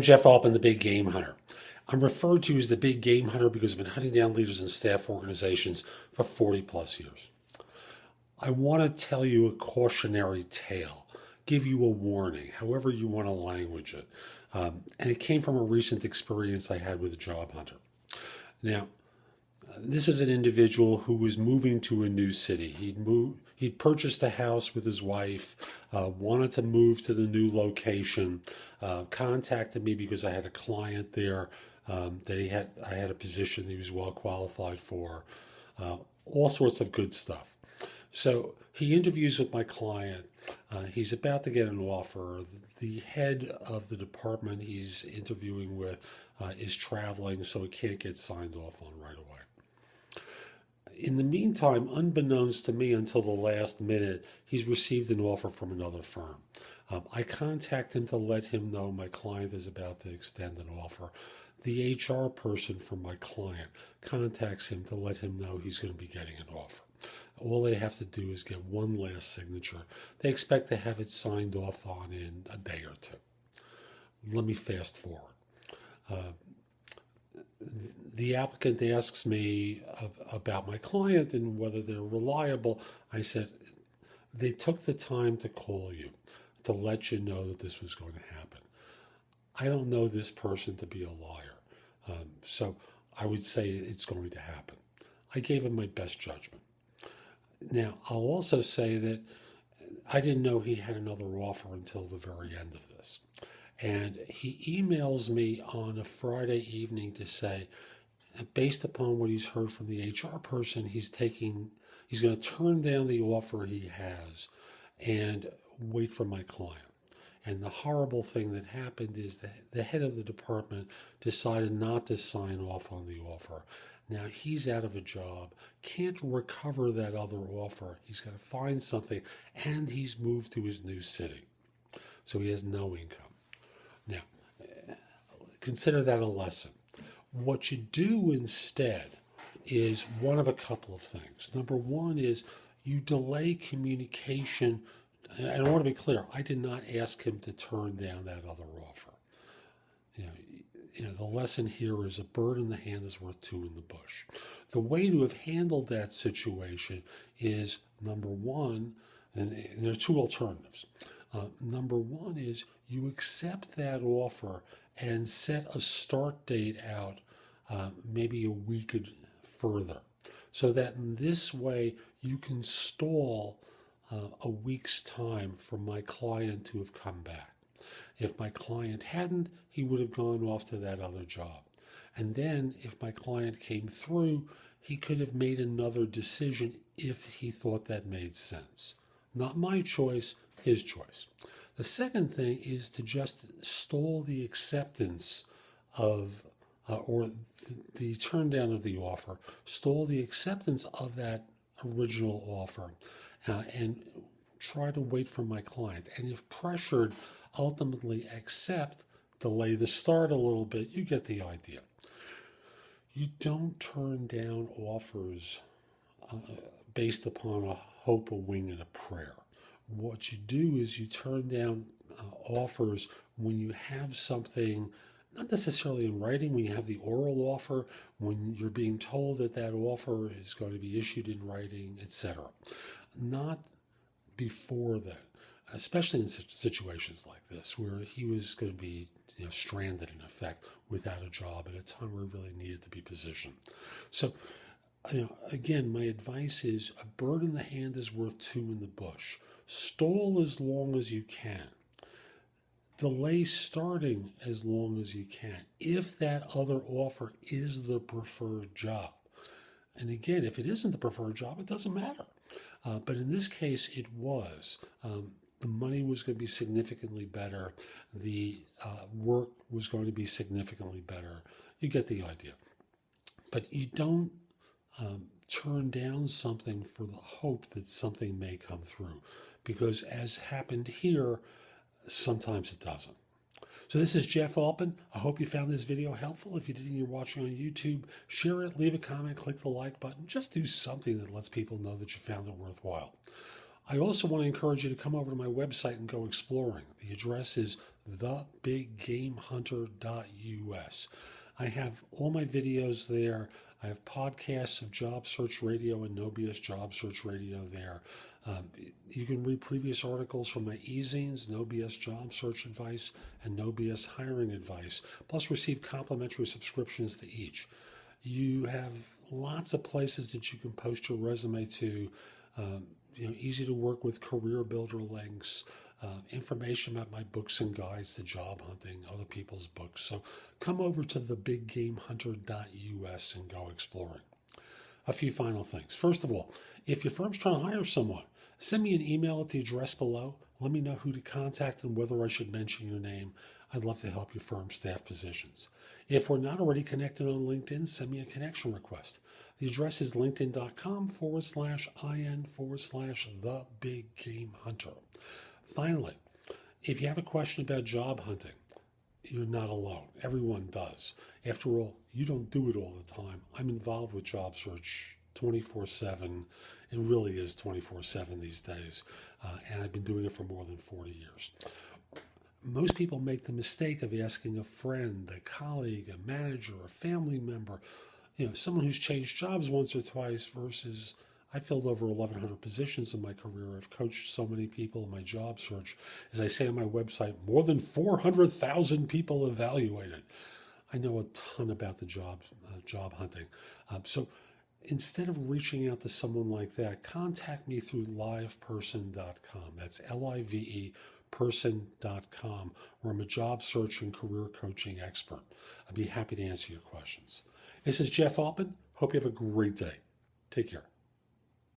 I'm Jeff Altman, the Big Game Hunter. I'm referred to as the Big Game Hunter because I've been hunting down leaders and staff organizations for 40 plus years. I want to tell you a cautionary tale, give you a warning, however you want to language it. And it came from a recent experience I had with a job hunter. Now, this is an individual who was moving to a new city. He'd purchased a house with his wife, wanted to move to the new location, contacted me because I had a client there that I had a position he was well qualified for, all sorts of good stuff. So he interviews with my client. He's about to get an offer. The head of the department he's interviewing with is traveling, so it can't get signed off on right away. In the meantime, unbeknownst to me until the last minute, he's received an offer from another firm. I contact him to let him know my client is about to extend an offer. The HR person from my client contacts him to let him know he's going to be getting an offer. All they have to do is get one last signature. They expect to have it signed off on in a day or two. Let me fast forward. The applicant asks me about my client and whether they're reliable. I said, they took the time to call you to let you know that this was going to happen. I don't know this person to be a liar, so I would say it's going to happen. I gave him my best judgment. Now, I'll also say that I didn't know he had another offer until the very end of this. And he emails me on a Friday evening to say, based upon what he's heard from the HR person, he's going to turn down the offer he has and wait for my client. And the horrible thing that happened is that the head of the department decided not to sign off on the offer. Now he's out of a job, can't recover that other offer. He's got to find something, and he's moved to his new city. So he has no income. Now, consider that a lesson. What you do instead is one of a couple of things. Number one is you delay communication. And I want to be clear, I did not ask him to turn down that other offer. You know, the lesson here is a bird in the hand is worth two in the bush. The way to have handled that situation is, number one, and there are two alternatives. Number one is you accept that offer and set a start date out maybe a week further, so that in this way you can stall a week's time for my client to have come back. If my client hadn't, he would have gone off to that other job. And then if my client came through, he could have made another decision if he thought that made sense. Not my choice, his choice. The second thing is to just stall the acceptance of, or the turn down of the offer, stall the acceptance of that original offer, and try to wait for my client. And if pressured, ultimately accept, delay the start a little bit. You get the idea. You don't turn down offers based upon a hope, a wing, and a prayer. What you do is you turn down offers when you have something, not necessarily in writing, when you have the oral offer, when you're being told that that offer is going to be issued in writing, etc. Not before that, especially in situations like this where he was going to be stranded in effect without a job at a time where he really needed to be positioned. So, again, my advice is a bird in the hand is worth two in the bush. Stall as long as you can. Delay starting as long as you can, if that other offer is the preferred job. And again, if it isn't the preferred job, it doesn't matter. But in this case, it was. The money was going to be significantly better. The work was going to be significantly better. You get the idea. But you don't turn down something for the hope that something may come through. Because as happened here, sometimes it doesn't. So this is Jeff Altman. I hope you found this video helpful. If you did and you're watching on YouTube, share it, leave a comment, click the like button. Just do something that lets people know that you found it worthwhile. I also want to encourage you to come over to my website and go exploring. The address is thebiggamehunter.us. I have all my videos there. I have podcasts of Job Search Radio and No BS Job Search Radio there. You can read previous articles from my e-zines, No BS Job Search Advice and No BS Hiring Advice, plus receive complimentary subscriptions to each. You have lots of places that you can post your resume to, easy to work with career builder links, information about my books and guides to job hunting, other people's books. So come over to thebiggamehunter.us and go exploring. A few final things. First of all, if your firm's trying to hire someone, send me an email at the address below. Let me know who to contact and whether I should mention your name. I'd love to help your firm staff positions. If we're not already connected on LinkedIn, send me a connection request. The address is linkedin.com/in/thebiggamehunter. Finally, if you have a question about job hunting, you're not alone. Everyone does. After all, you don't do it all the time. I'm involved with job search 24/7. It really is 24/7 these days, and I've been doing it for more than 40 years. Most people make the mistake of asking a friend, a colleague, a manager, a family member, someone who's changed jobs once or twice versus I filled over 1,100 positions in my career. I've coached so many people in my job search. As I say on my website, more than 400,000 people evaluated. I know a ton about the job hunting. So instead of reaching out to someone like that, contact me through liveperson.com. That's LIVE person.com, where I'm a job search and career coaching expert. I'd be happy to answer your questions. This is Jeff Altman. Hope you have a great day. Take care.